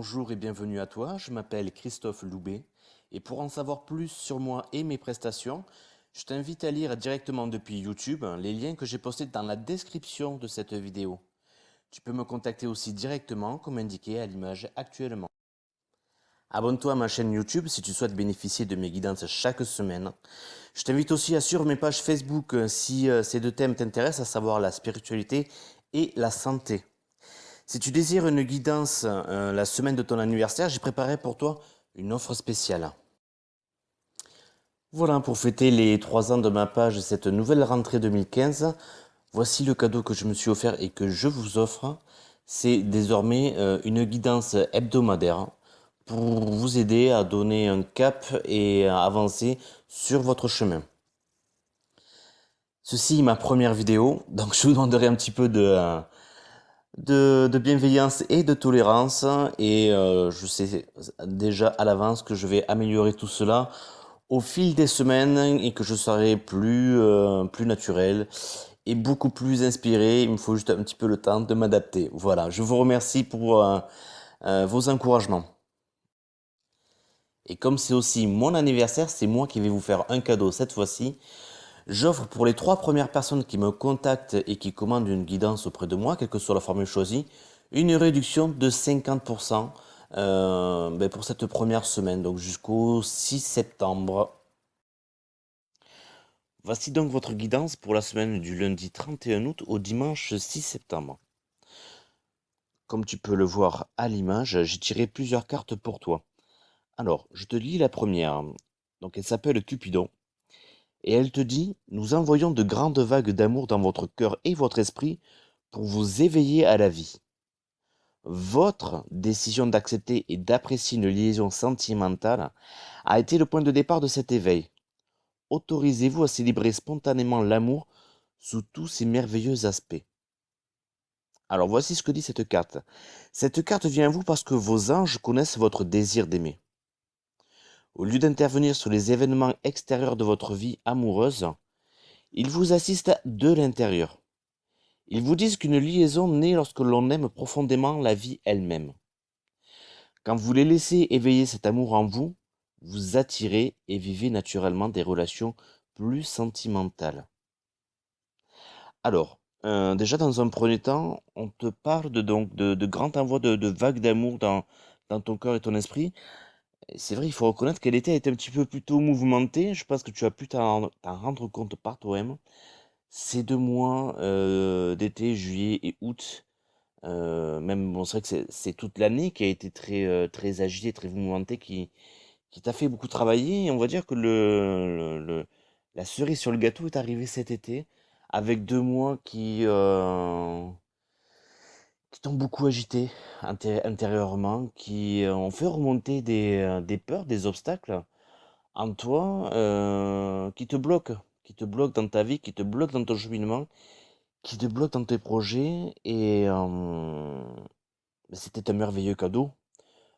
Bonjour et bienvenue à toi, je m'appelle Christophe Loubet et pour en savoir plus sur moi et mes prestations, je t'invite à lire directement depuis YouTube les liens que j'ai postés dans la description de cette vidéo. Tu peux me contacter aussi directement comme indiqué à l'image actuellement. Abonne-toi à ma chaîne YouTube si tu souhaites bénéficier de mes guidances chaque semaine. Je t'invite aussi à suivre mes pages Facebook si ces deux thèmes t'intéressent, à savoir la spiritualité et la santé. Si tu désires une guidance la semaine de ton anniversaire, j'ai préparé pour toi une offre spéciale. Voilà, pour fêter les 3 ans de ma page et cette nouvelle rentrée 2015, voici le cadeau que je me suis offert et que je vous offre. C'est désormais une guidance hebdomadaire pour vous aider à donner un cap et à avancer sur votre chemin. Ceci est ma première vidéo, donc je vous demanderai un petit peu de bienveillance et de tolérance. Et je sais déjà à l'avance que je vais améliorer tout cela au fil des semaines et que je serai plus naturel et beaucoup plus inspiré. Il me faut juste un petit peu le temps de m'adapter. Voilà, je vous remercie pour vos encouragements. Et comme c'est aussi mon anniversaire, c'est moi qui vais vous faire un cadeau cette fois-ci. J'offre pour les 3 premières personnes qui me contactent et qui commandent une guidance auprès de moi, quelle que soit la formule choisie, une réduction de 50% pour cette première semaine, donc jusqu'au 6 septembre. Voici donc votre guidance pour la semaine du lundi 31 août au dimanche 6 septembre. Comme tu peux le voir à l'image, j'ai tiré plusieurs cartes pour toi. Alors, je te lis la première. Donc elle s'appelle Cupidon. Et elle te dit, nous envoyons de grandes vagues d'amour dans votre cœur et votre esprit pour vous éveiller à la vie. Votre décision d'accepter et d'apprécier une liaison sentimentale a été le point de départ de cet éveil. Autorisez-vous à célébrer spontanément l'amour sous tous ses merveilleux aspects. Alors voici ce que dit cette carte. Cette carte vient à vous parce que vos anges connaissent votre désir d'aimer. Au lieu d'intervenir sur les événements extérieurs de votre vie amoureuse, ils vous assistent de l'intérieur. Ils vous disent qu'une liaison naît lorsque l'on aime profondément la vie elle-même. Quand vous les laissez éveiller cet amour en vous, vous attirez et vivez naturellement des relations plus sentimentales. Alors, déjà dans un premier temps, on te parle de grand envoi de vagues d'amour dans ton cœur et ton esprit. Et c'est vrai, il faut reconnaître que l'été a été un petit peu plutôt mouvementé. Je pense que tu as pu t'en rendre compte par toi-même. Ces 2 mois d'été, juillet et août, même bon, c'est vrai que c'est toute l'année qui a été très agitée, très mouvementée, qui t'a fait beaucoup travailler. Et on va dire que la cerise sur le gâteau est arrivée cet été, avec 2 mois qui t'ont beaucoup agité intérieurement, qui ont fait remonter des peurs, des obstacles en toi, qui te bloquent dans ta vie, qui te bloquent dans ton cheminement, qui te bloquent dans tes projets. Et c'était un merveilleux cadeau.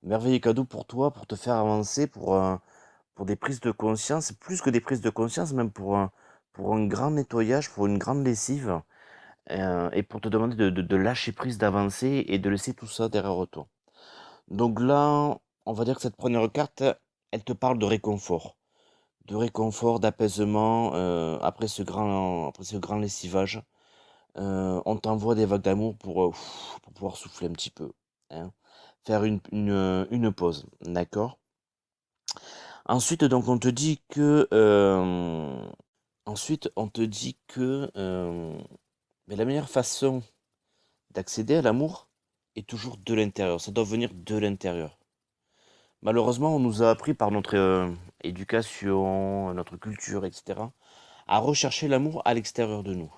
Merveilleux cadeau pour toi, pour te faire avancer, pour des prises de conscience, plus que des prises de conscience, même pour un grand nettoyage, pour une grande lessive, et pour te demander de lâcher prise, d'avancer et de laisser tout ça derrière toi. Donc là, on va dire que cette première carte, elle te parle de réconfort, d'apaisement, après ce grand lessivage. On t'envoie des vagues d'amour pour pouvoir souffler un petit peu, hein. Faire une pause, d'accord? Ensuite, donc, on te dit que mais la meilleure façon d'accéder à l'amour est toujours de l'intérieur. Ça doit venir de l'intérieur. Malheureusement, on nous a appris par notre éducation, notre culture, etc., à rechercher l'amour à l'extérieur de nous,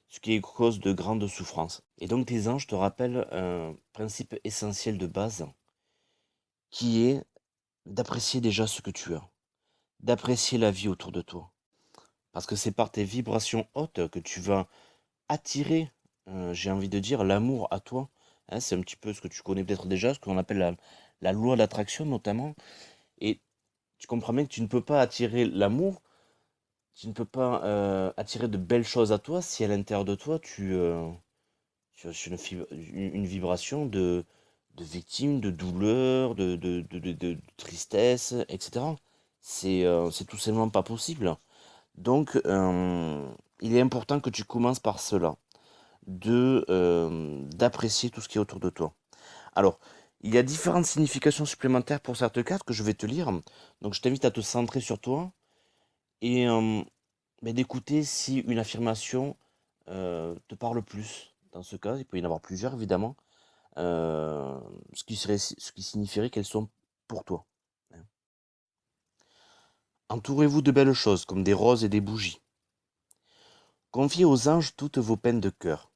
ce qui est cause de grandes souffrances. Et donc, tes anges te rappellent un principe essentiel de base, qui est d'apprécier déjà ce que tu as, d'apprécier la vie autour de toi. Parce que c'est par tes vibrations hautes que tu vas attirer, j'ai envie de dire, l'amour à toi. Hein, c'est un petit peu ce que tu connais peut-être déjà, ce qu'on appelle la loi d'attraction notamment. Et tu comprends bien que tu ne peux pas attirer l'amour, tu ne peux pas attirer de belles choses à toi si à l'intérieur de toi tu as une vibration de victime, de douleur, de tristesse, etc. C'est tout simplement pas possible. Donc, il est important que tu commences par cela, d'apprécier tout ce qui est autour de toi. Alors, il y a différentes significations supplémentaires pour cette carte que je vais te lire. Donc, je t'invite à te centrer sur toi et d'écouter si une affirmation te parle plus. Dans ce cas, il peut y en avoir plusieurs, évidemment. Ce qui signifierait qu'elles sont pour toi. Hein. Entourez-vous de belles choses, comme des roses et des bougies. Confiez aux anges toutes vos peines de cœur.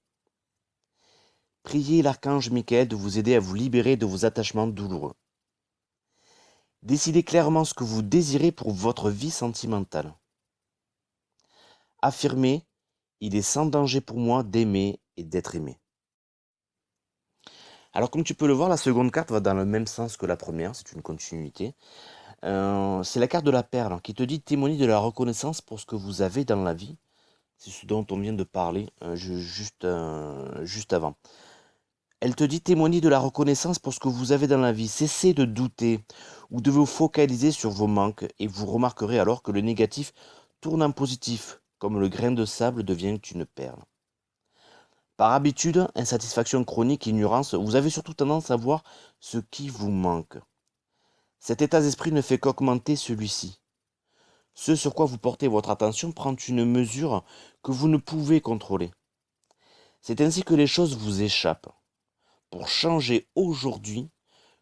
Priez l'archange Michael de vous aider à vous libérer de vos attachements douloureux. Décidez clairement ce que vous désirez pour votre vie sentimentale. Affirmez, il est sans danger pour moi d'aimer et d'être aimé. Alors comme tu peux le voir, la seconde carte va dans le même sens que la première, c'est une continuité. C'est la carte de la perle hein, qui te dit témoigner de la reconnaissance pour ce que vous avez dans la vie. C'est ce dont on vient de parler juste avant. Elle te dit témoigner de la reconnaissance pour ce que vous avez dans la vie. Cessez de douter ou de vous focaliser sur vos manques et vous remarquerez alors que le négatif tourne en positif, comme le grain de sable devient une perle. Par habitude, insatisfaction chronique, ignorance, vous avez surtout tendance à voir ce qui vous manque. Cet état d'esprit ne fait qu'augmenter celui-ci. Ce sur quoi vous portez votre attention prend une mesure que vous ne pouvez contrôler. C'est ainsi que les choses vous échappent. Pour changer aujourd'hui,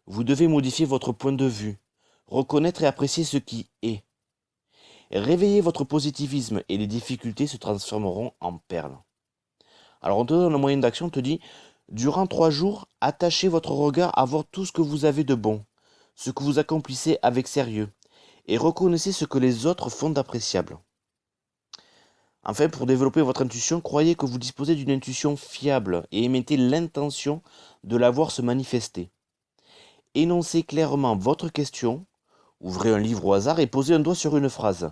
vous devez modifier votre point de vue, reconnaître et apprécier ce qui est. Réveillez votre positivisme et les difficultés se transformeront en perles. Alors on te donne un moyen d'action, on te dit, durant 3 jours, attachez votre regard à voir tout ce que vous avez de bon, ce que vous accomplissez avec sérieux, et reconnaissez ce que les autres font d'appréciable. Enfin, pour développer votre intuition, croyez que vous disposez d'une intuition fiable et émettez l'intention de la voir se manifester. Énoncez clairement votre question, ouvrez un livre au hasard et posez un doigt sur une phrase.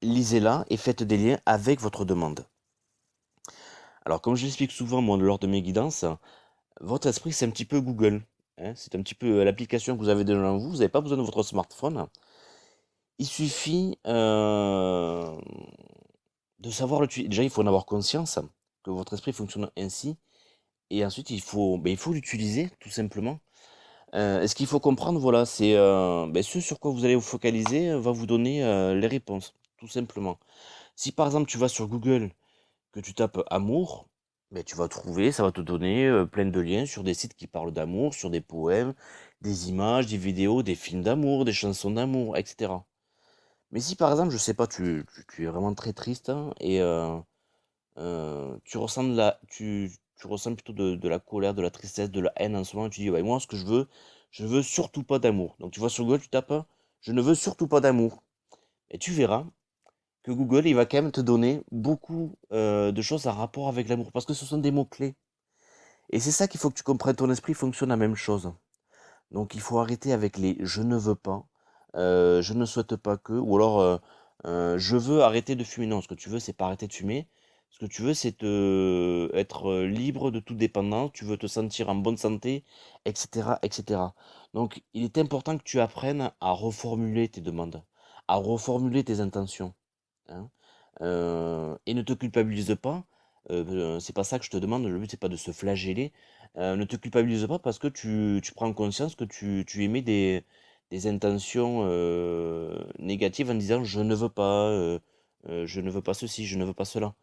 Lisez-la et faites des liens avec votre demande. Alors, comme je l'explique souvent moi, lors de mes guidances, votre esprit, c'est un petit peu Google. Hein, c'est un petit peu l'application que vous avez devant vous. Vous n'avez pas besoin de votre smartphone. Il suffit de savoir l'utiliser. Déjà, il faut en avoir conscience que votre esprit fonctionne ainsi. Et ensuite, il faut l'utiliser, tout simplement. Et ce qu'il faut comprendre, voilà, c'est ce sur quoi vous allez vous focaliser va vous donner les réponses, tout simplement. Si par exemple tu vas sur Google, que tu tapes amour, tu vas trouver, ça va te donner plein de liens sur des sites qui parlent d'amour, sur des poèmes, des images, des vidéos, des films d'amour, des chansons d'amour, etc. Mais si par exemple, je sais pas, tu es vraiment très triste hein, et tu ressens tu ressens plutôt de la colère, de la tristesse, de la haine en ce moment, tu dis: «Ouais, moi ce que je veux surtout pas d'amour». Donc tu vas sur Google, tu tapes, «Je ne veux surtout pas d'amour» et tu verras que Google, il va quand même te donner beaucoup, de choses en rapport avec l'amour parce que ce sont des mots clés et c'est ça qu'il faut que tu comprennes. Ton esprit fonctionne la même chose. Donc il faut arrêter avec les «je ne veux pas», «je ne souhaite pas que» ou alors, «je veux arrêter de fumer». Non, ce que tu veux, c'est pas arrêter de fumer. Ce que tu veux, c'est être, libre de toute dépendance. Tu veux te sentir en bonne santé et cetera et cetera. Donc il est important que tu apprennes à reformuler tes demandes, à reformuler tes intentions, hein. Et ne te culpabilise pas, c'est pas ça que je te demande, le but c'est pas de se flageller. Ne te culpabilise pas parce que tu prends conscience que tu émets des intentions, négatives en disant: «Je ne veux pas, je ne veux pas ceci, je ne veux pas cela».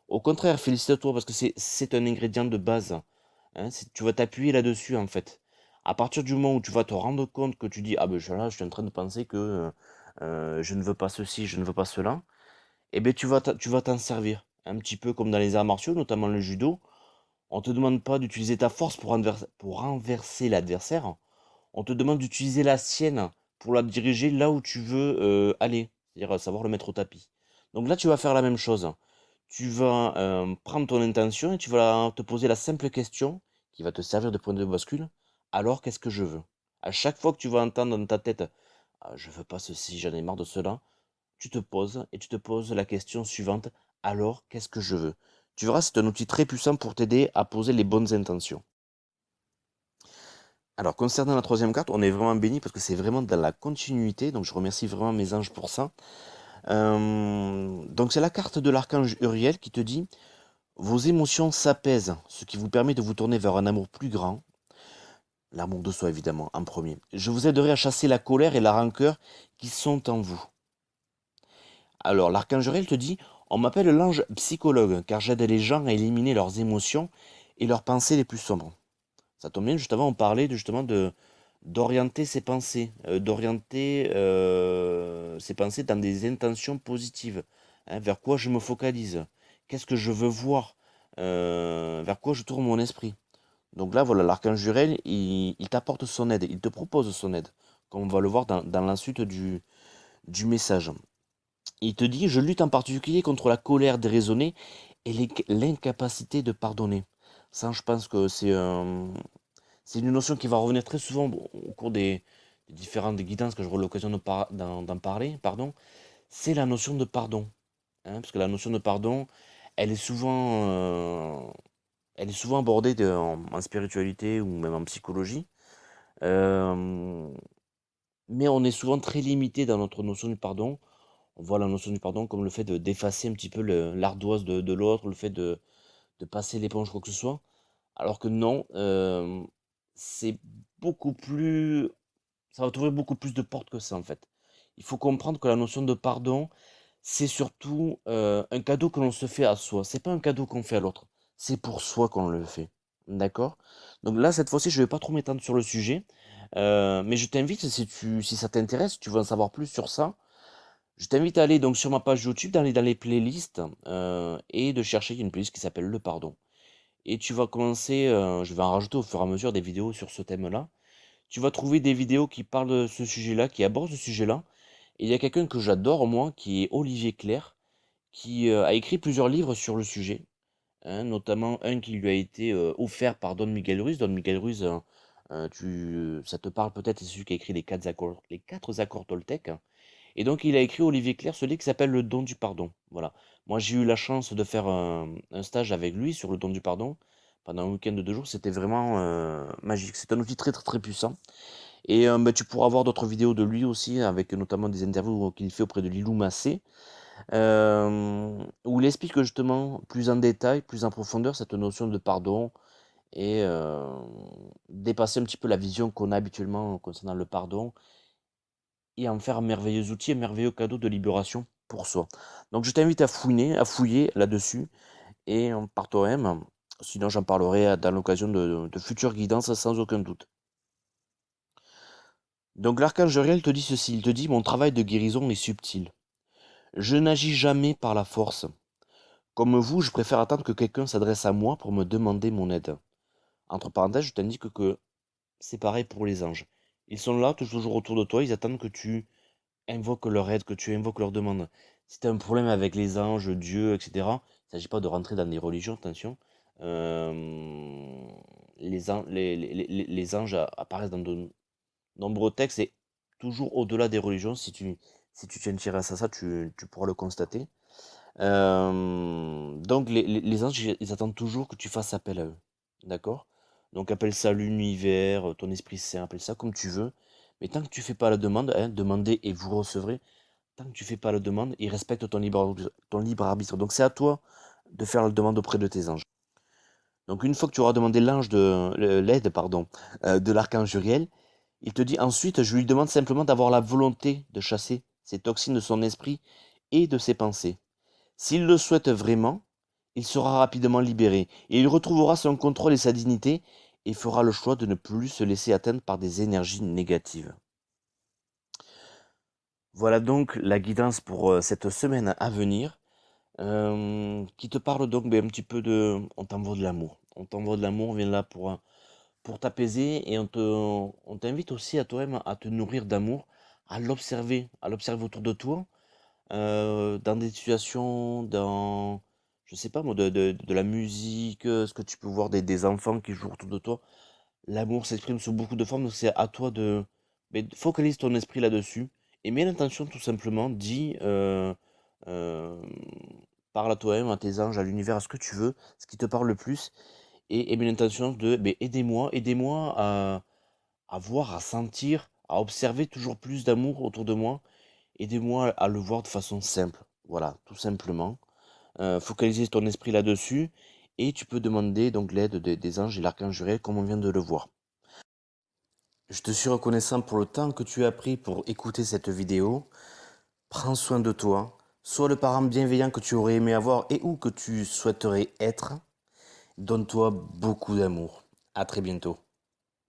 Au contraire, félicite-toi parce que c'est un ingrédient de base, hein, c'est tu vas t'appuyer là-dessus, en fait. À partir du moment où tu vas te rendre compte que tu dis: «Ah ben je suis en train de penser que, je ne veux pas ceci, je ne veux pas cela», et beh, tu vas t'en servir. Un petit peu comme dans les arts martiaux, notamment le judo. On te demande pas d'utiliser ta force pour renverser l'adversaire. On te demande d'utiliser la sienne pour la diriger là où tu veux, aller. C'est-à-dire, savoir le mettre au tapis. Donc là, tu vas faire la même chose. Tu vas, prendre ton intention et tu vas te poser la simple question qui va te servir de point de bascule: «Alors qu'est-ce que je veux?» À chaque fois que tu vas entendre dans ta tête: «Ah, je veux pas ceci, j'en ai marre de cela», tu te poses et tu te poses la question suivante: «Alors, qu'est-ce que je veux?» Tu verras, c'est un outil très puissant pour t'aider à poser les bonnes intentions. Alors, concernant la troisième carte, on est vraiment béni parce que c'est vraiment dans la continuité. Donc, je remercie vraiment mes anges pour ça. Donc, c'est la carte de l'archange Uriel qui te dit: vos émotions s'apaisent, ce qui vous permet de vous tourner vers un amour plus grand. L'amour de soi, évidemment, en premier. Je vous aiderai à chasser la colère et la rancœur qui sont en vous. Alors, l'archange Uriel te dit: on m'appelle l'ange psychologue, car j'aide les gens à éliminer leurs émotions et leurs pensées les plus sombres. Ça tombe bien, juste avant, on parlait justement d'orienter ses pensées, d'orienter ses pensées dans des intentions positives. Hein, vers quoi je me focalise? Qu'est-ce que je veux voir? Vers quoi je tourne mon esprit? Donc là, voilà, l'archange Uriel, il t'apporte son aide, il te propose son aide, comme on va le voir dans la suite du message. Il te dit: je lutte en particulier contre la colère déraisonnée et l'incapacité de pardonner. Ça, je pense que c'est une notion qui va revenir très souvent au cours des différentes guidances que j'aurai l'occasion d'en parler, pardon. C'est la notion de pardon, hein, parce que la notion de pardon, elle est souvent, elle est souvent abordée en spiritualité ou même en psychologie. Euh, mais on est souvent très limité dans notre notion du pardon. On voit la notion du pardon comme le fait d'effacer un petit peu l'ardoise de l'autre, le fait de passer l'éponge, quoi que ce soit. Alors que non, c'est beaucoup plus, ça va t'ouvrir beaucoup plus de portes que ça, en fait. Il faut comprendre que la notion de pardon, c'est surtout un cadeau que l'on se fait à soi. C'est pas un cadeau qu'on fait à l'autre. C'est pour soi qu'on le fait. D'accord? Donc là, cette fois-ci, je vais pas trop m'étendre sur le sujet. Mais je t'invite, si ça t'intéresse, si tu veux en savoir plus sur ça, je t'invite à aller donc sur ma page YouTube, d'aller dans les playlists et de chercher une playlist qui s'appelle Le Pardon. Et tu vas commencer, je vais en rajouter au fur et à mesure des vidéos sur ce thème-là. Tu vas trouver des vidéos qui parlent de ce sujet-là, qui abordent ce sujet-là. Et il y a quelqu'un que j'adore, moi, qui est Olivier Clerc, qui a écrit plusieurs livres sur le sujet, hein, notamment un qui lui a été offert par Don Miguel Ruiz. Don Miguel Ruiz, ça te parle peut-être, c'est celui qui a écrit les quatre accords Toltec. Et donc, il a écrit, Olivier Clerc, ce livre qui s'appelle Le don du pardon. Voilà. Moi, j'ai eu la chance de faire un stage avec lui sur le don du pardon pendant un week-end de 2 jours. C'était vraiment magique. C'est un outil très, très, très puissant. Et bah, tu pourras voir d'autres vidéos de lui aussi, avec notamment des interviews qu'il fait auprès de Lilou Massé, où il explique justement plus en détail, plus en profondeur cette notion de pardon et dépasser un petit peu la vision qu'on a habituellement concernant le pardon et en faire un merveilleux outil, un merveilleux cadeau de libération pour soi. Donc je t'invite à fouiller là-dessus et par toi-même. Sinon, j'en parlerai dans l'occasion de futures guidances sans aucun doute. Donc l'archange Uriel te dit ceci, il te dit: mon travail de guérison est subtil. Je n'agis jamais par la force. Comme vous, je préfère attendre que quelqu'un s'adresse à moi pour me demander mon aide. Entre parenthèses, je t'indique que c'est pareil pour les anges. Ils sont là, toujours autour de toi, ils attendent que tu invoques leur aide, que tu invoques leur demande. Si tu as un problème avec les anges, Dieu, etc., il ne s'agit pas de rentrer dans des religions, attention. Euh, les anges apparaissent dans de nombreux textes et toujours au-delà des religions. Si tu tiens à ça, tu pourras le constater. Donc les anges, ils attendent toujours que tu fasses appel à eux. D'accord? Donc appelle ça l'univers, ton Esprit Saint, appelle ça comme tu veux. Mais tant que tu fais pas la demande, hein, demandez et vous recevrez. Tant que tu fais pas la demande, ils respectent ton libre arbitre. Donc c'est à toi de faire la demande auprès de tes anges. Donc une fois que tu auras demandé l'aide, pardon, de l'archange Uriel, il te dit ensuite: je lui demande simplement d'avoir la volonté de chasser ces toxines de son esprit et de ses pensées. S'il le souhaite vraiment, il sera rapidement libéré et il retrouvera son contrôle et sa dignité et fera le choix de ne plus se laisser atteindre par des énergies négatives. Voilà donc la guidance pour cette semaine à venir, qui te parle donc un petit peu de... On t'envoie de l'amour. On t'envoie de l'amour, on vient là pour t'apaiser et on t'invite aussi à toi-même à te nourrir d'amour, à l'observer autour de toi, dans des situations, je sais pas moi, de la musique, ce que tu peux voir des enfants qui jouent autour de toi. L'amour s'exprime sous beaucoup de formes, donc c'est à toi focalise ton esprit là-dessus et mets l'intention tout simplement, dis, euh, parle à toi-même, à tes anges, à l'univers, à ce que tu veux, ce qui te parle le plus, et mets l'intention de, aidez-moi à voir, à sentir, à observer toujours plus d'amour autour de moi. Aidez-moi à le voir de façon simple. Voilà, tout simplement. Focaliser ton esprit là-dessus et tu peux demander donc l'aide des anges et l'archange Uriel comme on vient de le voir. Je te suis reconnaissant pour le temps que tu as pris pour écouter cette vidéo. Prends soin de toi. Sois le parent bienveillant que tu aurais aimé avoir et ou que tu souhaiterais être. Donne-toi beaucoup d'amour. À très bientôt.